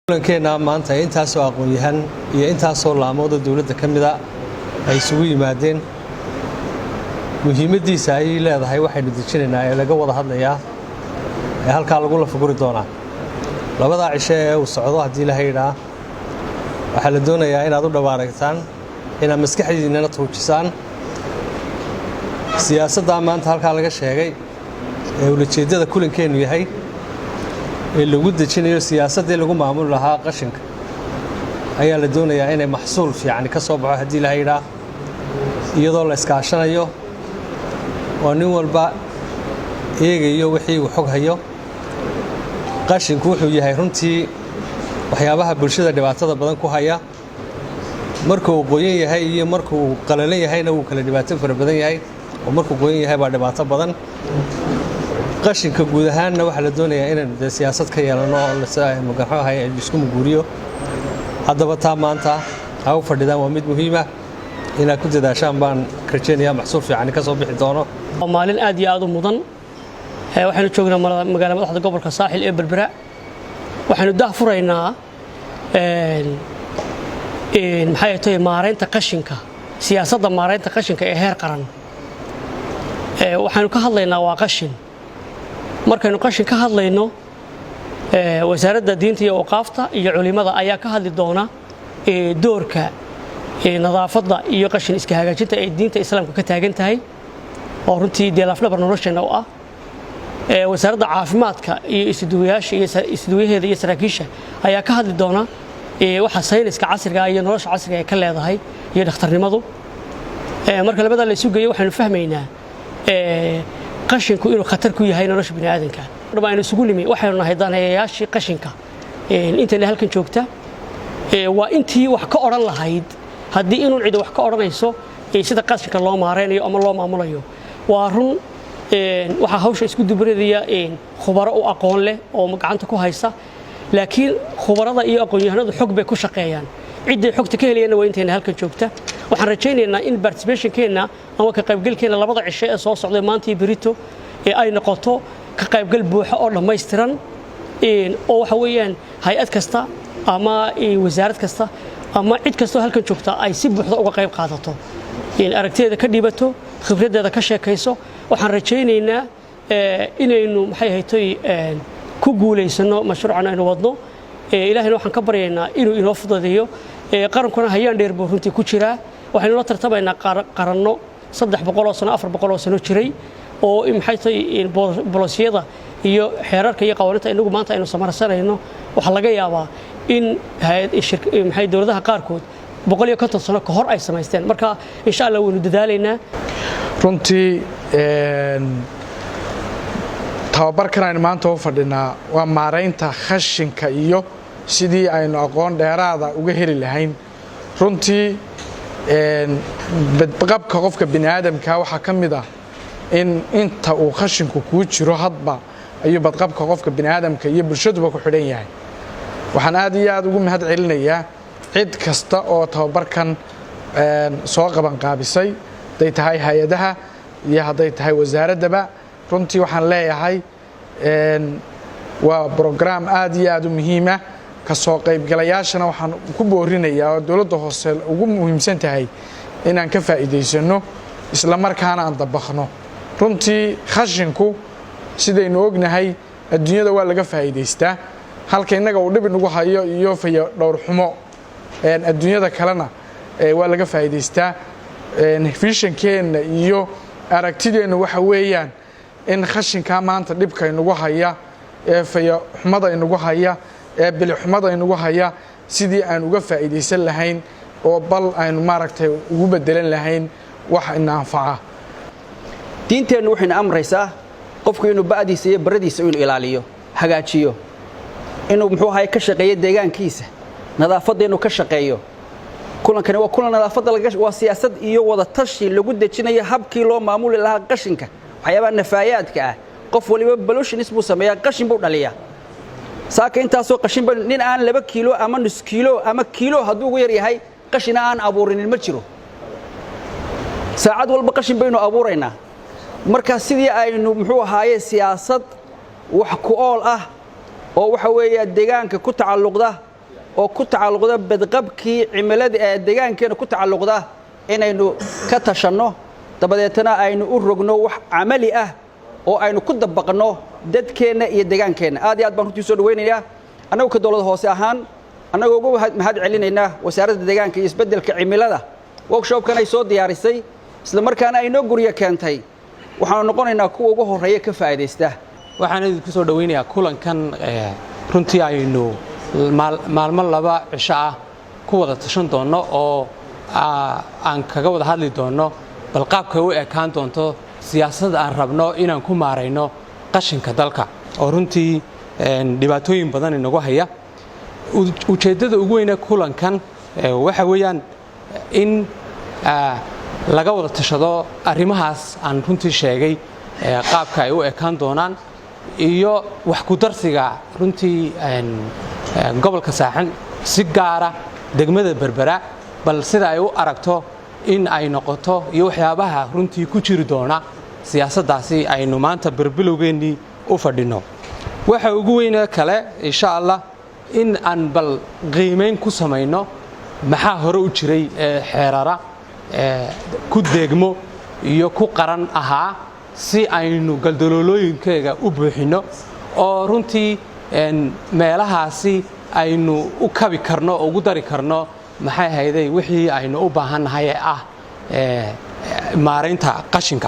kulankeena maanta intaasoo aqoon-yahan iyo intaasoo laamooda dawladda ka mid ah ay isugu yimaadeen muhiimadiisa ay leedahay waxaynu dejinaynaa ee laga wada hadlayaa ee halkaa lagu la fuguri doonaa labada cisho ee uu socdo haddii la haydhaa waxaa la doonayaa inaad u dhawaaragtaan inaad maskaxdiinana tuujisaan siyaasadda maanta halkaa laga sheegay ee ujeedada kulankeenu yahay ee lagu dejinayo siyaasadii lagu maamuli lahaa qashinka ayaa la doonayaa inay maxsuul fiican ka soo baxo haddii la haydhaa iyadoo la iskaashanayo oo nin walba eegayo wixii uu xog hayo qashinku wuxuu yahay runtii waxyaabaha bulshada dhibaatada badan ku haya markuu qoyan yahay iyo markuu qalalan yahayna uu kala dhibaato fara badan yahay oo markuu qoyan yahay baa dhibaato badan qashinka guud ahaanna waxa la doonayaa inaan siyaasad ka yeelano oo la magaxoohay isku muguuriyo haddaba taa maanta ha u fadhidaan waa mid muhiim ah inaad ku dadaashaan baan rajeynayaa maxsuul fiican ka soo bixi doono maalin aad iyo aad u mudan waxaanu joognaa magaalada madaxda gobolka saaxil ee Berbera waxaanu daahfuraynaa maxay tahay maareynta qashinka siyaasadda maareynta qashinka ee heer qaran waxaanu ka hadlaynaa waa qashin markaynu qashin ka hadlayno wasaaradda diinta iyo awqaafta iyo culimada ayaa ka hadli doona doorka nadaafadda iyo qashin iska hagaajinta ee diinta islaamka ka taagan tahay oo runtii deelaafdhabar nolosheena u ah wasaaradda caafimaadka iyo isduwayaheeda iyo saraakiisha ayaa ka hadli doona waxa sayniska casriga iyo nolosha casriga ay ka leedahay iyo dhakhtarnimadu marka labada la isu geeyo waxaanu fahmaynaa qashinku inuu khatar ku yahay nolosha bini'aadanka dhamaan isugu limi waxaanu nahay daneeyayaashii qashinka inta halkan joogta waa intii wax ka oran lahayd haddii inuu cid wax ka oranayso sida qashinka loo maareynayo ama loo maamulayo waa run waxa hawsha isku dubreedaya khubaro u aqoon leh oo gacanta ku haysa laakiin khubarada iyo aqoon-yahanadu xog bay ku shaqeeyaan ciiday xogta ka helayna waa intayna halkan joogta waxaan rajaynaynaa in participationkeena ama ka qaybgalkeena labada cisho ee soo socday maanta iyo berito ay noqoto ka qaybgal buuxa oo dhammaystiran oo waxa weeyaan hay'ad kasta ama wasaarad kasta ama cid kasta halkan joogta ay si buuxda uga qayb qaadato aragtideeda ka dhibato khibradeeda ka sheekayso waxaan rajaynaynaa inaynu maxay haytay ku guuleysano mashruucan aynu wadno ilaahayna waxaan ka baryaynaa inuu inoo fududeeyo qarankuna hayaan dheer buu runtii ku jiraa waxaynu la tartamaynaa qaranno 300 sano 400 sano jiray oo maxay tahay bolosiyada iyo xeerarka iyo qawaaniinta inagu maanta aynu samarsanayno waxa laga yaabaa in maxay dawladaha qaarkood 150 sano ka hor ay samaysteen marka insha Allah waynu dadaalaynaa runtii tababarkan aynu maanta u fadhinaa waa maareynta qashinka iyo sidii aynu aqoon dheeraada uga heli lahayn runtii badqabka qofka bini'aadamka waxa ka mid ah in inta uu qashinku ku jiro hadba ayuu badqabka qofka bini'aadamka iyo bulshaduba ku xidhan yahay waxaan aad iyo aad ugu mahad celinayaa cid kasta oo tababarkan soo qaban qaabisay haday tahay hay'adaha iyo haday tahay wasaaradaba runtii waxaan leeyahay waa program aad iyo aad u muhiim ah ka soo qaybgalayaashana waxaan ku boorinayaa oo dawladda hoose ugu muhiimsan tahay inaan ka faa'iideysano isla markaana aan dabaqno runtii qashinku sidaynu ognahay adduunyada waa laga faa'iideystaa halka inaga uu dhib nagu hayo iyo fayo dhowr xumo adduunyada kalena waa laga faa'iideystaa visionkeena iyo aragtideena waxa weeyaan in qashinka maanta dhibka inagu haya fayo xumada inagu haya bil xumada inagu haya sidii aan uga faa'iideysan lahayn oo bal aynu maaragtay ugu bedelan lahayn wax ina anfaca diinteenu waxayna amraysaa qofku inuu baadiisa iyo baradiisa inuu ilaaliyo hagaajiyo inuu muxuu ahay ka shaqeeyo deegaankiisa nadaafadda inuu ka shaqeeyo kulankani waa kulan nadaafadda waa siyaasad iyo wada tashi lagu dejinayo habkii loo maamuli lahaa qashinka waxyaabaha nafaayaadka ah qof waliba pollutionist buu sameeyaa qashin buu dhaliyaa saaka intaasoo qashin ba nin aan 2 kiilo ama nus kiilo ama kiilo hadduu ugu yar yahay qashin aan abuurinin ma jiro saacad walba qashin baynu abuuraynaa marka sidii aynu muxuu ahaaye siyaasad wax ku ool ah oo waxa weeye deegaanka ku tacalluqda oo ku tacalluqda badqabkii cimilada ee deegaankeena ku tacalluqda inaynu ka tashanno dabadeetana aynu u rogno wax camali ah oo aynu ku dabaqno dadkeena iyo deegaankeenna aad iyo aad baan runtii soo dhaweynayaa annagu ka dowlad hoose ahaan annagoo ugu mahad celinaynaa wasaaradda deegaanka iyo isbeddelka cimilada workshopkan ay soo diyaarisay isla markaana ay noo guryo keentay waxaanu noqonaynaa kuwa ugu horreeya ka faa'iidaysta waxaan idinku soo dhaweynayaa kulankan runtii aynu maalmo 2 cisho ah ku wada tashan doonno oo aan kaga wada hadli doonno bal qaabka u ekaan doonto siyaasadda aan rabno inaan ku maarayno qashinka dalka oo runtii dhibaatooyin badan inagu haya ujeeddada ugu weyn ee kulankan waxa weeyaan in laga wada tashado arrimahaas aan runtii sheegay qaabka ay u ekaan doonaan iyo wax ku darsiga runtii gobolka saaxan si gaara degmada Berbera bal sida ay u aragto in ay noqoto iyo waxyaabaha runtii ku jiri doona siyaasaddaasi aynu maanta berbilowgeennii u fadhino waxa ugu weyn kale insha Allah in aan bal qiimeyn ku samayno maxaa hore u jiray xeerara ku deegmo iyo ku qaran ahaa si aynu galdaloolooyinkeega u buuxino oo runtii meelahaasi aynu u kabi karno oo ugu dari karno maxay hayday wixii aynu u baahannahay ah maareynta qashinka